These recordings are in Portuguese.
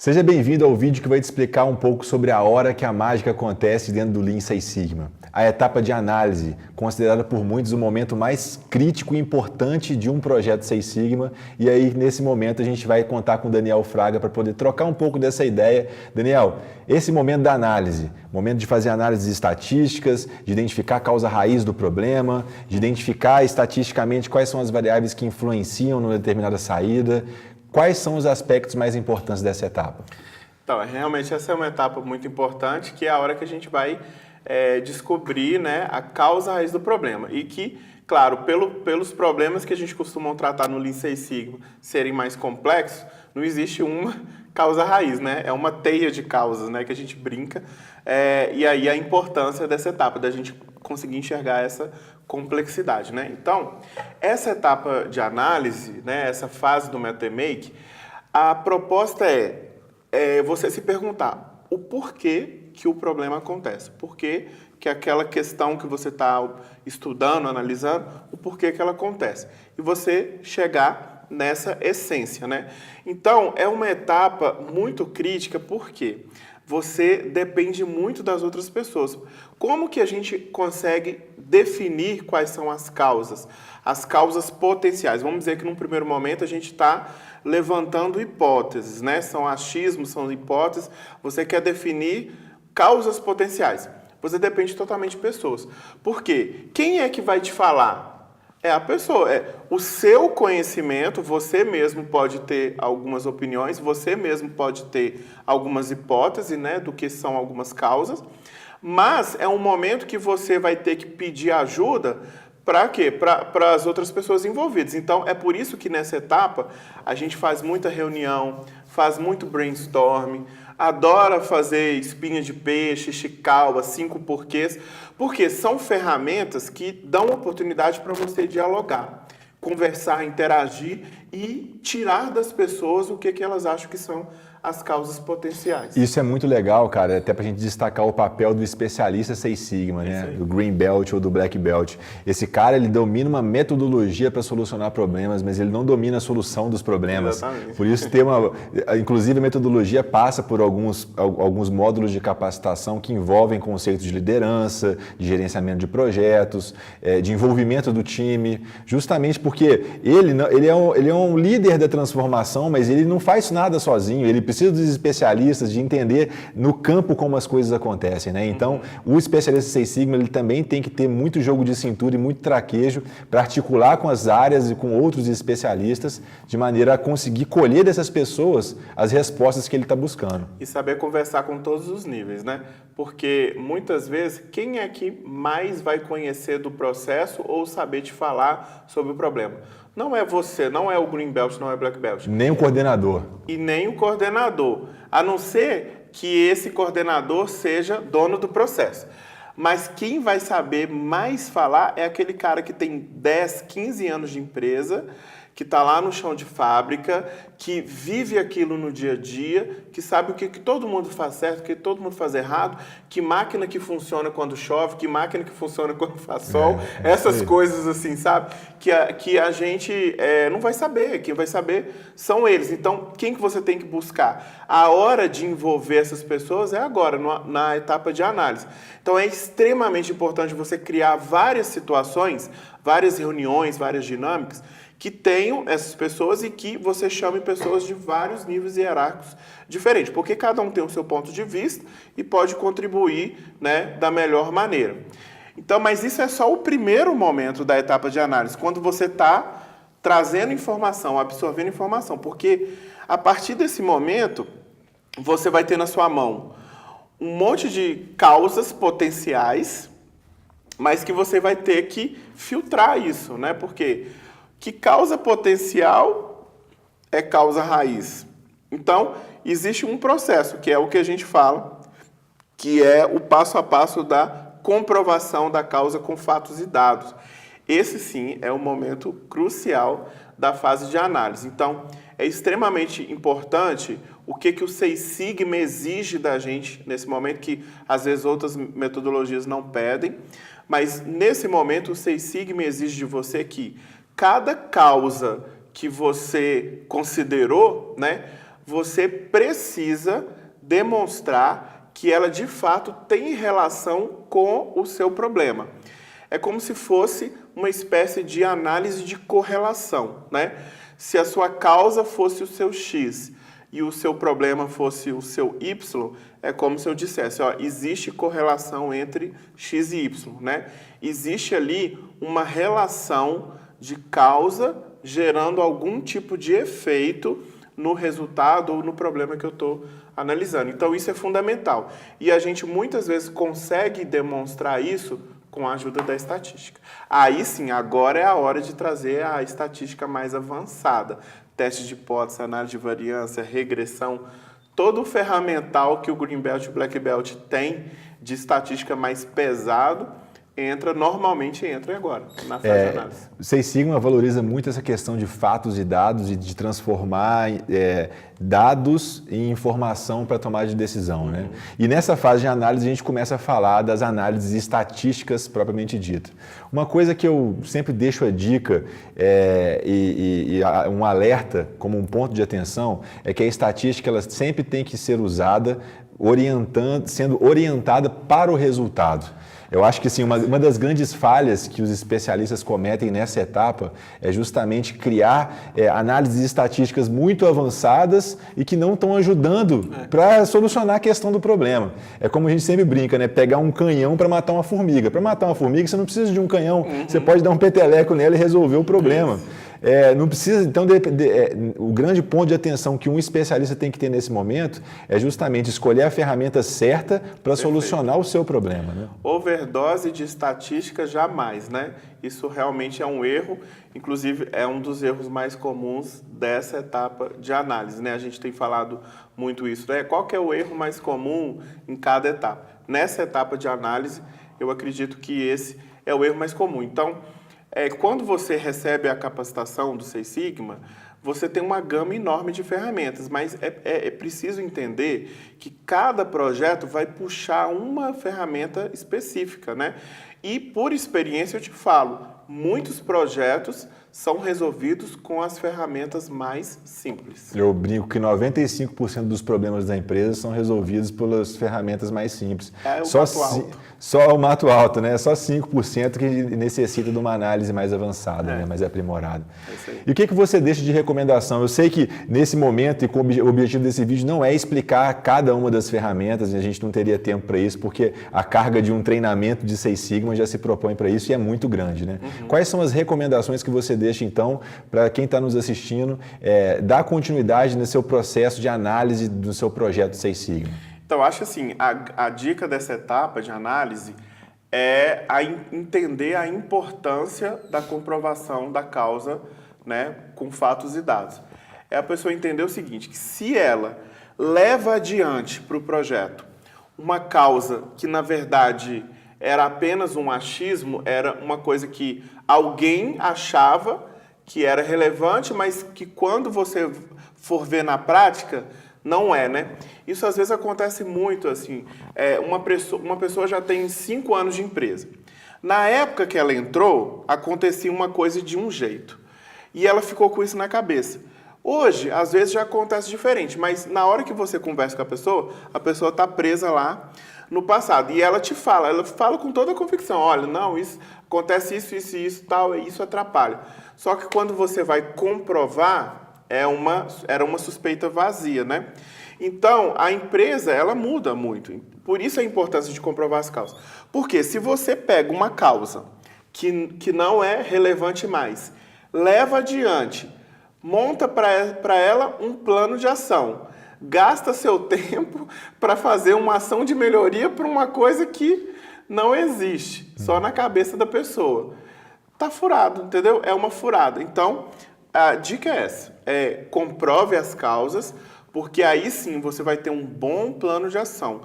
Seja bem-vindo ao vídeo que vai te explicar um pouco sobre a hora que a mágica acontece dentro do Lean Six Sigma. A etapa de análise, considerada por muitos o momento mais crítico e importante de um projeto Six Sigma. E aí, nesse momento, a gente vai contar com o Daniel Fraga para poder trocar um pouco dessa ideia. Daniel, esse momento da análise, momento de fazer análises estatísticas, de identificar a causa raiz do problema, de identificar estatisticamente quais são as variáveis que influenciam numa determinada saída. Quais são os aspectos mais importantes dessa etapa? Então, realmente essa é uma etapa muito importante, que é a hora que a gente vai descobrir, né, a causa raiz do problema. E que, claro, pelos problemas que a gente costuma tratar no Lean Six Sigma serem mais complexos, não existe uma causa raiz, né? É uma teia de causas, né, que a gente brinca. E aí a importância dessa etapa, da gente conseguir enxergar essa complexidade, né? Então, essa etapa de análise, né, essa fase do Method Make, a proposta é você se perguntar o porquê que o problema acontece, porquê que aquela questão que você está estudando, analisando, o porquê que ela acontece. E você chegar nessa essência, né? Então, é uma etapa muito crítica, porque você depende muito das outras pessoas. Como que a gente consegue definir quais são as causas potenciais? Vamos dizer que num primeiro momento a gente está levantando hipóteses, né? São achismos, são hipóteses. Você quer definir causas potenciais. Você depende totalmente de pessoas. Por quê? Quem é que vai te falar? É a pessoa, o seu conhecimento. Você mesmo pode ter algumas opiniões, você mesmo pode ter algumas hipóteses, né, do que são algumas causas, mas é um momento que você vai ter que pedir ajuda para quê? Para as outras pessoas envolvidas. Então, é por isso que nessa etapa a gente faz muita reunião, faz muito brainstorming, adora fazer espinha de peixe, Chicago, 5 porquês, porque são ferramentas que dão oportunidade para você dialogar, conversar, interagir e tirar das pessoas o que elas acham que são as causas potenciais. Isso é muito legal, cara, até para a gente destacar o papel do especialista Six Sigma, né? Do Green Belt ou do Black Belt. Esse cara, ele domina uma metodologia para solucionar problemas, mas ele não domina a solução dos problemas. Exatamente. Por isso inclusive a metodologia passa por alguns módulos de capacitação que envolvem conceitos de liderança, de gerenciamento de projetos, de envolvimento do time, justamente porque ele é um líder da transformação, mas ele não faz nada sozinho, ele precisa dos especialistas, de entender no campo como as coisas acontecem, né? Então, o especialista Six Sigma, ele também tem que ter muito jogo de cintura e muito traquejo para articular com as áreas e com outros especialistas, de maneira a conseguir colher dessas pessoas as respostas que ele está buscando. E saber conversar com todos os níveis, né? Porque muitas vezes, quem é que mais vai conhecer do processo ou saber te falar sobre o problema? Não é você, não é o Green Belt, não é o Black Belt. Nem o coordenador. E nem o coordenador, a não ser que esse coordenador seja dono do processo. Mas quem vai saber mais falar é aquele cara que tem 10, 15 anos de empresa, que está lá no chão de fábrica, que vive aquilo no dia a dia, que sabe o que todo mundo faz certo, o que todo mundo faz errado, que máquina que funciona quando chove, que máquina que funciona quando faz sol, essas coisas assim, sabe? Que a gente não vai saber, quem vai saber são eles. Então, quem que você tem que buscar? A hora de envolver essas pessoas é agora, na etapa de análise. Então, é extremamente importante você criar várias situações, várias reuniões, várias dinâmicas, que tenham essas pessoas e que você chame pessoas de vários níveis hierárquicos diferentes, porque cada um tem o seu ponto de vista e pode contribuir, né, da melhor maneira. Então, mas isso é só o primeiro momento da etapa de análise, quando você está trazendo informação, absorvendo informação, porque a partir desse momento você vai ter na sua mão um monte de causas potenciais, mas que você vai ter que filtrar isso, né? Porque que causa potencial é causa raiz. Então, existe um processo, que é o que a gente fala, que é o passo a passo da comprovação da causa com fatos e dados. Esse, sim, é o momento crucial da fase de análise. Então, é extremamente importante o que o Six Sigma exige da gente nesse momento, que às vezes outras metodologias não pedem, mas nesse momento o Six Sigma exige de você que cada causa que você considerou, né, você precisa demonstrar que ela de fato tem relação com o seu problema. É como se fosse uma espécie de análise de correlação, né? Se a sua causa fosse o seu X e o seu problema fosse o seu Y, é como se eu dissesse, ó, existe correlação entre X e Y, né? Existe ali uma relação de causa gerando algum tipo de efeito no resultado ou no problema que eu estou analisando. Então, isso é fundamental. E a gente muitas vezes consegue demonstrar isso com a ajuda da estatística. Aí sim, agora é a hora de trazer a estatística mais avançada. Teste de hipótese, análise de variância, regressão, todo o ferramental que o Green Belt e o Black Belt tem de estatística mais pesado, normalmente entra agora, na fase de análise. O Seis Sigma valoriza muito essa questão de fatos e dados e de transformar dados em informação para tomar de decisão, né? E nessa fase de análise a gente começa a falar das análises estatísticas propriamente dita. Uma coisa que eu sempre deixo a dica um alerta como um ponto de atenção é que a estatística ela sempre tem que ser usada sendo orientada para o resultado. Eu acho que sim, uma das grandes falhas que os especialistas cometem nessa etapa é justamente criar análises estatísticas muito avançadas e que não estão ajudando para solucionar a questão do problema. É como a gente sempre brinca, né? Pegar um canhão para matar uma formiga. Para matar uma formiga você não precisa de um canhão, você pode dar um peteleco nela e resolver o problema. Não precisa, então, o grande ponto de atenção que um especialista tem que ter nesse momento é justamente escolher a ferramenta certa para solucionar o seu problema. Né? Overdose de estatística jamais, né? Isso realmente é um erro, inclusive é um dos erros mais comuns dessa etapa de análise, né? A gente tem falado muito isso, né? Qual que é o erro mais comum em cada etapa? Nessa etapa de análise, eu acredito que esse é o erro mais comum. Então, quando você recebe a capacitação do Seis Sigma, você tem uma gama enorme de ferramentas, mas é preciso entender que cada projeto vai puxar uma ferramenta específica, né? E por experiência eu te falo, muitos projetos são resolvidos com as ferramentas mais simples. Eu brinco que 95% dos problemas da empresa são resolvidos pelas ferramentas mais simples. Só o mato alto, né? Só 5% que necessita de uma análise mais avançada, né? Mais aprimorada. E o que você deixa de recomendação? Eu sei que nesse momento, e o objetivo desse vídeo não é explicar cada uma das ferramentas, a gente não teria tempo para isso, porque a carga de um treinamento de Seis Sigma já se propõe para isso e é muito grande, né? Quais são as recomendações que você deixa, então, para quem está nos assistindo, dar continuidade no seu processo de análise do seu projeto Seis Sigma? Então, acho assim, a dica dessa etapa de análise é entender a importância da comprovação da causa, né, com fatos e dados. É a pessoa entender o seguinte, que se ela leva adiante para o projeto uma causa que, na verdade, era apenas um achismo, era uma coisa que alguém achava que era relevante, mas que quando você for ver na prática, não é, né? Isso às vezes acontece muito, assim, uma pessoa já tem 5 anos de empresa. Na época que ela entrou, acontecia uma coisa de um jeito. E ela ficou com isso na cabeça. Hoje, às vezes já acontece diferente, mas na hora que você conversa com a pessoa está presa lá no passado. E ela fala com toda a convicção, olha, não, isso acontece isso, tal, e isso atrapalha. Só que quando você vai comprovar, era uma suspeita vazia, né? Então, a empresa, ela muda muito. Por isso a importância de comprovar as causas. Porque se você pega uma causa que não é relevante mais, leva adiante, monta para ela um plano de ação, gasta seu tempo para fazer uma ação de melhoria para uma coisa que não existe, só na cabeça da pessoa. Tá furado, entendeu? É uma furada. Então, a dica é essa, comprove as causas, porque aí sim você vai ter um bom plano de ação.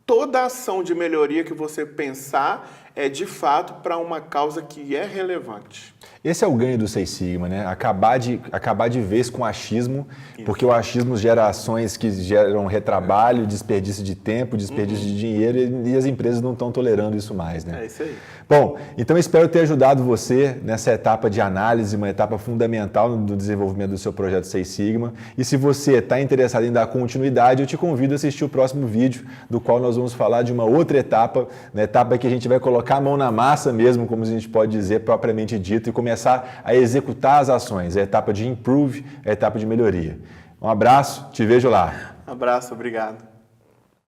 Toda ação de melhoria que você pensar, é de fato para uma causa que é relevante. Esse é o ganho do Seis Sigma, né? Acabar de vez com o achismo, porque o achismo gera ações que geram retrabalho, desperdício de tempo, desperdício de dinheiro e as empresas não estão tolerando isso mais, né? É isso aí. Bom, então espero ter ajudado você nessa etapa de análise, uma etapa fundamental no desenvolvimento do seu projeto Seis Sigma. E se você está interessado em dar continuidade, eu te convido a assistir o próximo vídeo, do qual nós vamos falar de uma outra etapa, na etapa que a gente vai colocar a mão na massa mesmo, como a gente pode dizer propriamente dito, e começar a executar as ações, a etapa de improve, a etapa de melhoria. Um abraço, te vejo lá. Abraço, obrigado.